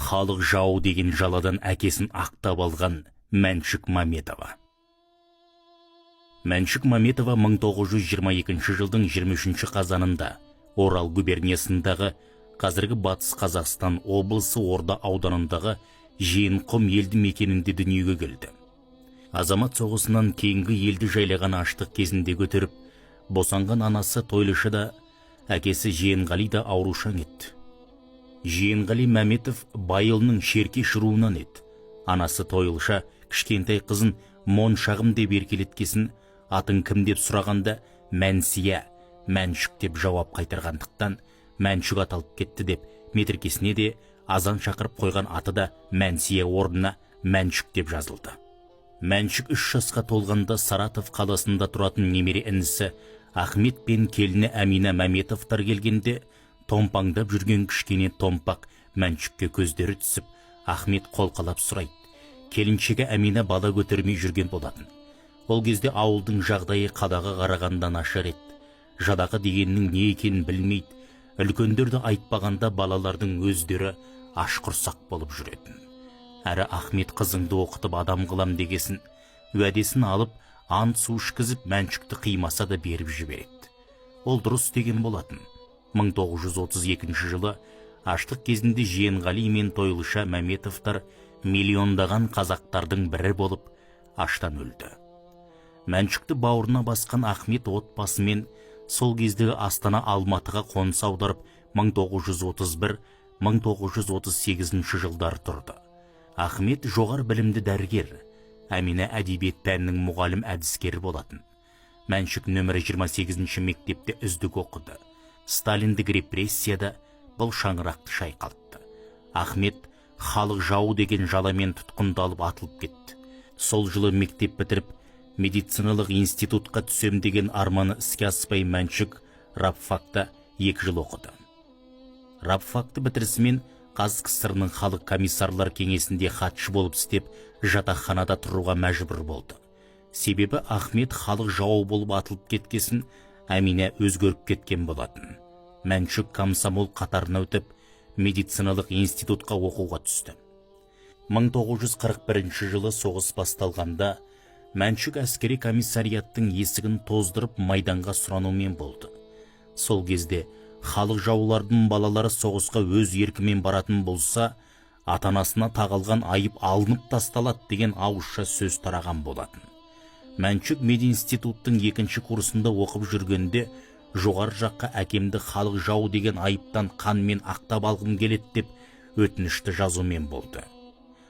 Халық жауы деген жаладан әкесін ақтап алған Мәншүк Мәметова. Мәншүк Мәметова 1922 жылдың 23 қазанында Орал губерниясындағы қазіргі Батыс Қазақстан облысы Орда ауданындағы Жиенқұм елді мекенінде дүниеге келді. Азамат соғысынан кейінгі елді жайлаған аштық кезінде көтеріп, босанған анасы Тойлышы да, әкесі Жиенғали да аурушаң еді. Жиенғали Мәметов байылының Шеркеш руынан еді. Анасы Тойлыша кішкентай қызын Моншағым деп еркелеткесін, атын кім деп сұрағанда Мәнсия, Мәншүк деп жауап қайтарғандықтан Мәншүк аталып кетті деп метіркесіне де азан шақырып қойған аты да Мәнсия орнына Мәншүк деп жазылды. Мәншүк 3 жасқа толғанда Саратов қаласында тұратын немере інісі Ахмет пен келіні Әмина Мәметовтар келгенде, томпаңдап жүрген кішкене томпақ Мәншүкке көздері түсіп, Ахмет қолқалап сұрайды. Келіншегі Әмина бала көтермей жүрген болатын. Ол кезде ауылдың жағдайы қалаға қарағанда нашар еді. Жадаға дегеннің не екенін білмейді. Үлкендерді айтпағанда балалардың өздері аш құрсақ болып жүретін. Әрі Ахмет қызыңды оқытып адам қылам дегесін, уәдесін алып, ант су ішкізіп Мәншүкті қимаса да беріп жібереді. Ол дұрыс деген болатын. 1932 жылы аштық кезінде Жиенғали мен Тойлыша Мәметовтар миллиондаған қазақтардың бірі болып аштан өлді. Мәншүкті бауырына басқан Ахмет отбасымен сол кездегі Астана Алматыға қоныс аударып 1931-1938 жылдар тұрды. Ахмет жоғары білімді дәрігер, Әмина әдебиет пәнінің мұғалім әдіскері болатын. Мәншүк нөмірі 28 мектепте үздік оқыды. Сталиндік репрессияда бұл шаңырақты шайқалтты. Ахмет халық жауы деген жаламен тұтқындалып атылып кетті. Сол жылы мектеп бітіріп, медициналық институтқа түсем деген арманы іске аспай Мәншүк рабфакта 2 жыл оқыды. Рабфакты бітірісімен КСР-ның халық комиссарлар кеңесінде хатшы болып істеп, жатақханада тұруға мәжбүр болды. Себебі Ахмет халық жауы болып атылып кеткесін, Әмина өзгеріп кеткен болатын. Мәншүк комсомол қатарына өтіп, медициналық институтқа оқуға түсті. 1941 жылы соғыс басталғанда Мәншүк әскери комиссарияттың есігін тоздырып майданға сұранумен болды. Сол кезде халық жаулардың балалары соғысқа өз еркімен баратын болса, атанасына тағылған айып алынып тасталады деген ауызша сөз тараған болатын. Мәншүк мединституттың 2-ші курсында оқып жүргенде, жоғары жаққа әкемді халық жауы деген айыптан қанмен ақтап алғым келеді деп өтінішті жазумен болды.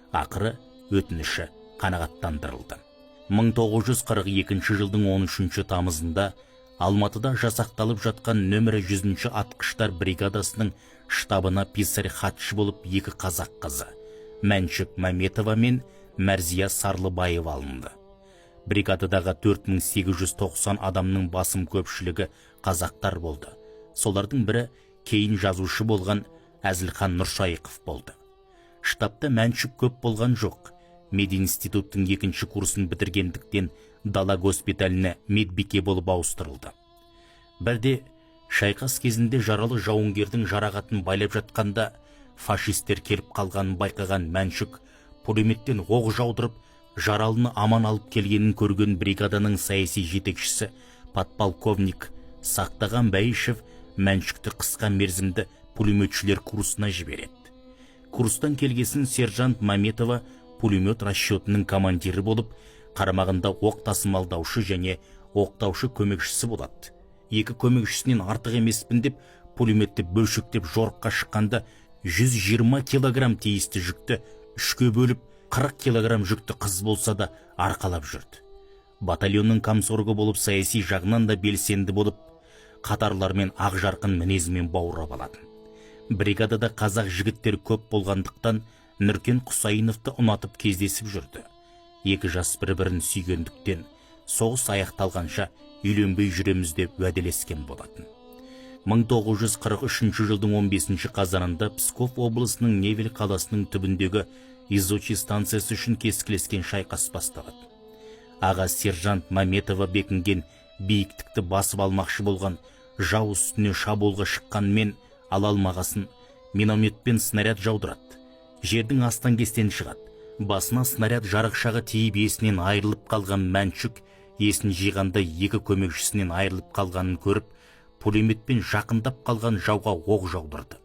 Ақыры өтініші қанағаттандырылды. 1942 жылдың 13 тамызында Алматыда жасақталып жатқан нөмірі 100-ші атқыштар бригадасының штабына писарь хатшы болып 2 қазақ қызы, Мәншүк Мәметова мен Мәрзия Сарлыбаева алынды. Бригададағы 4890 адамның басым көпшілігі қазақтар болды. Солардың бірі кейін жазушы болған Әзілхан Нұршайықов болды. Штабта Мәншүк көп болған жоқ. Мединституттың 2-ші курсын бітіргендіктен дала госпиталіне медбике болып ауыстырылды. Бірде шайқас кезінде жаралы жауынгердің жарағатын байлап жатқанда фашистер келіп қалғанын байқаған Мәншүк пулеметтен оқ жаудырып, жаралыны аман алып келгенін көрген бригаданың саяси жетекшісі подполковник Сақтаған Бәйішев Мәншүкті қысқа мерзімді пулеметшілер курсына жібереді. Курстан келгесін сержант Мәметова пулемет расчетының командирі болып, қарамағында оқ тасымалдаушы және оқтаушы көмекшісі болады. 2 көмекшісінен артық емеспін деп пулеметті бөлшектеп жорыққа шыққанда 120 килограмм тиісті жүкті 3-ке бөліп, 40 килограмм жүкті қыз болса да арқалап жүрді. Батальонның комсорғы болып саяси жағынан да белсенді болып, қатарлармен ақ жарқын мінезімен бауырап алады. Бригадада қазақ жігіттер көп болғандықтан Нүркен Құсайыновты ұнатып кездесіп жүрді. 2 жас бір-бірін сүйгендіктен соғыс аяқталғанша үйленбей жүреміз деп уәделескен болатын. 1943 жылдың 15 қазанында Псков облысының Невель қаласының түбіндегі Изучи станциясы үшін кескілескен шайқас басталады. Аға сержант Мәметова бекінген биіктікті басып алмақшы болған жау үстіне шабуылға шыққанмен ала алмағасын минометпен снаряд жаудырады. жердің астан кестен шығады. Басына снаряд жарықшағы тиіп есінен айырылып қалған Мәншүк есін жиғанда екі көмекшісінен айырылып қалғанын көріп, пулеметпен жақындап қалған жауға оқ жаудырды.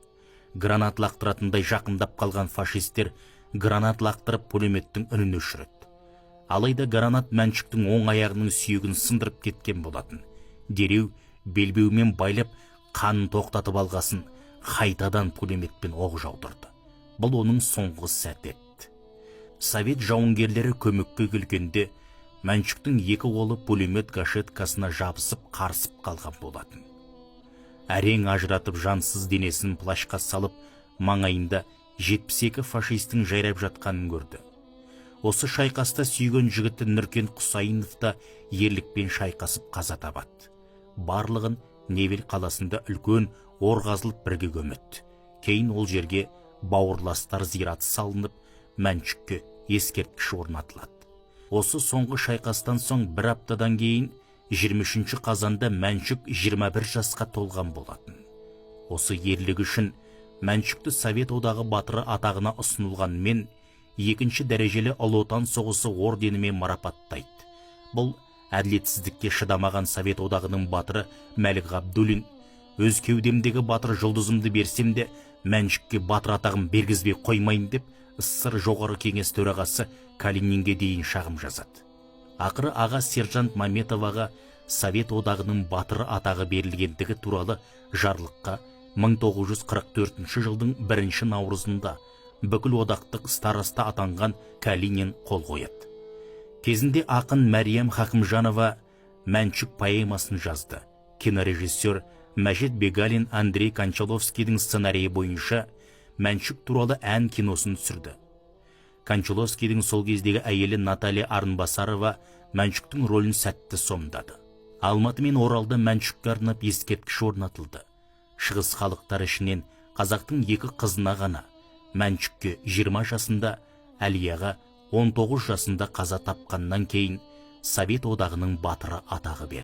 Гранат лақтыратындай жақындап қалған фашистер гранат лақтырып пулеметтің үнін өшіреді. Алайда гранат Мәншүктің оң аяғының сүйегін сындырып кеткен болатын. Дереу белбеумен байлап қанын тоқтатып алғасын қайтадан пулеметпен оқ жаудырды. Бұл оның соңғы сәті еді. Совет жауынгерлері көмекке келгенде Мәншүктің екі қолы пулемет гашеткасына жабысып қарсып қалған болатын. Әрең ажыратып жансыз денесін плашқа салып, маңайында 72 фашистің жайрап жатқанын көрді. Осы шайқаста сүйген жігіті Нұркен Құсайынов та ерлікпен шайқасып қаза табады. Барлығын Невель қаласында үлкен ор қазылып бірге көмеді. Кейін ол жерге бауырластар зираты салынып, Мәншүкке ескерткіш орнатылады. Осы соңғы шайқастан соң бір аптадан кейін 23 қазанда Мәншүк 21 жасқа толған болатын. Осы ерлігі үшін Мәншүкті Совет одағы батыры атағына ұсынылғанмен екінші дәрежелі Ұлы Отан соғысы орденімен марапаттайды. Бұл әділетсіздікке шыдамаған Совет одағының батыры Мәлік Ғабдуллин: өз кеудемдегі батыр жұлдызымды берсем де Мәншүкке батыр атағын бергізбей қоймайын деп СССР жоғары кеңес төрағасы Калининге дейін шағым жазады. Ақыры аға сержант Маметоваға Совет одағының батыры атағы берілгендігі туралы жарлыққа 1944 жылдың 1 наурызында бүкіл одақтық староста атанған Калинин қол қояды. Кезінде ақын Мәриям Хақымжанова Мәншүк поэмасын жазды. Кинорежиссер Мәжит Бегалин Андрей Кончаловскийдің сценарийі бойынша Мәншүк туралы ән киносын түсірді. Кончаловскийдің сол кездегі әйелі Наталья Арынбасарова Мәншүктің рөлін сәтті сомдады. Алматы мен Оралда Мәншүкке арнап ескерткіш орнатылды. Шығыс халықтар ішінен қазақтың екі қызына ғана, Мәншүкке 20 жасында, Әлияға 19 жасында қаза тапқаннан кейін Совет одағының батыры атағы берді.